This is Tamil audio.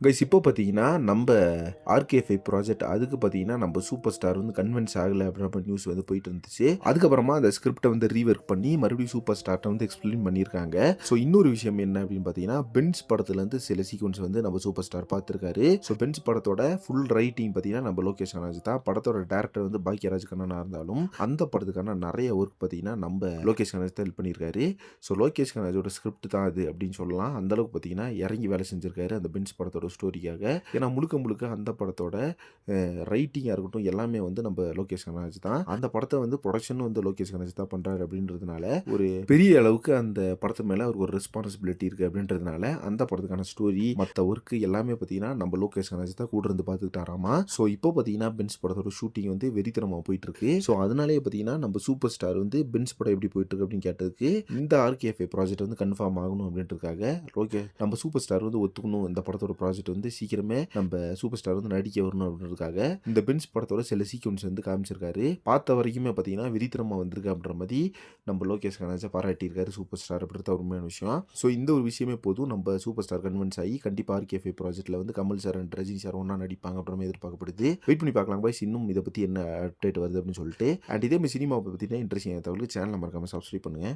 கைஸ் இப்போ பார்த்தீங்கன்னா, நம்ப ஆர்கே5 ப்ராஜெக்ட் அதுக்கு பார்த்தீங்கன்னா, நம்ப சூப்பர் ஸ்டார் வந்து கன்வின்ஸ் ஆகல அப்படின்ற மாரி நியூஸ் வந்து போயிட்டு இருந்துச்சு. அதுக்கப்புறமா அந்த ஸ்கிரிப்ட்ட வந்து ரீவொர்க் பண்ணி மறுபடியும் சூப்பர் ஸ்டார்ட்ட வந்து எக்ஸ்பிளைன் பண்ணியிருக்காங்க. ஸோ இன்னொரு விஷயம் என்ன அப்படின்னு பார்த்தீங்கன்னா, பென்ஸ் படத்துலேருந்து சில சீக்வென்ஸ் வந்து நம்ம சூப்பர் ஸ்டார் பார்த்துருக்காரு. ஸோ பென்ஸ் படத்தோட ஃபுல் ரைட்டிங் பார்த்தீங்கன்னா, நம்ம லோகேஷ் கனகராஜ் தான். படத்தோட டைரக்டர் வந்து பாக்யராஜ் கண்ணனா இருந்தாலும், அந்த படத்துக்கான நெறைய ஒர்க் பார்த்தீங்கன்னா, நம்ப லோகேஷ் கனகராஜ் தான் ஹெல்ப் பண்ணியிருக்காரு. ஸோ லோகேஷ் கனகராஜோட ஸ்கிரிப்ட் தான் அது அப்படின்னு சொல்லலாம். அந்த அளவுக்கு பார்த்தீங்கன்னா, இறங்கி வேலை செஞ்சிருக்காரு அந்த பென்ஸ் படத்தோட ஸ்டோரிக்காக. ஏன்னா முழுக்க முழுக்க அந்த படத்தோட ரைட்டிங்காக இருக்கட்டும் எல்லாமே வந்து நம்ம லோகேஷ் கனகராஜ் தான். அந்த படத்தை வந்து ப்ரொடக்ஷனும் வந்து லோகேஷ் கனகராஜ் தான் பண்ணுறாரு அப்படின்றதுனால ஒரு பெரிய அளவுக்கு அந்த படத்து மேலே அவருக்கு ஒரு ரெஸ்பான்சிபிலிட்டி இருக்குது அப்படின்றதுனால அந்த படத்துக்கான ஸ்டோரி மற்ற ஒர்க்கு எல்லாமே பார்த்தீங்கன்னா நம்ம லோகேஷ் கனகராஜ் தான் கூட இருந்து பார்த்துக்கிட்டாராமா. ஸோ இப்போ பார்த்தீங்கன்னா பென்ஸ் படத்தோட ஷூட்டிங் வந்து வெறித்தனமாக போயிட்டு இருக்கு. ஸோ அதனாலேயே பார்த்தீங்கன்னா நம்ம சூப்பர் ஸ்டார் வந்து பென்ஸ் படம் எப்படி போயிட்டு இருக்கு அப்படின்னு கேட்டதுக்கு இந்த ஆர்கேஎஃப்ஐ ப்ராஜெக்ட் வந்து கன்ஃபார்ம் ஆகணும் அப்படின்றதுக்காக ஓகே நம்ம சூப்பர் ஸ்டார் வந்து ஒத்துக்கணும் இந்த படத்தோட ப்ராஜெக்ட் வந்து சீக்கிரமே நம்ம சூப்பர் ஸ்டார் வந்து நடிக்க வரணும் அப்படின்றதுக்காக இந்த பென்ஸ் படத்தோட சில சீக்வன்ஸ் வந்து காமிச்சிருக்காரு. பார்த்த வரைக்குமே பார்த்தீங்கன்னா விரித்திரமா வந்திருக்கு அப்படின்ற மாதிரி நம்ம லோகேஷ் கனகராஜை பாராட்டியிருக்காரு சூப்பர் ஸ்டார் அப்படின்றது உண்மையான விஷயம். ஸோ இந்த ஒரு விஷயமே போதும் நம்ம சூப்பர் ஸ்டார் கன்வின்ஸ் ஆகி கண்டிப்பாக ஆர்கே5 ப்ராஜெக்ட்ல வந்து Kamal sir and Rajini sir ஒன்றா நடிப்பாங்க அப்படின்ற மாதிரி எதிர்பார்க்கப்படுது. வெயிட் பண்ணி பார்க்கலாம் பாய்ஸ் இன்னும் இதை பற்றி என்ன அப்டேட் வருது அப்படின்னு சொல்லிட்டு. அண்ட் இதே மாதிரி சினிமாவை பற்றின இன்ட்ரெஸ்டிங் தகவலுக்கு சேனலை மறக்காம சப்ஸ்கிரைப் பண்ணுங்க.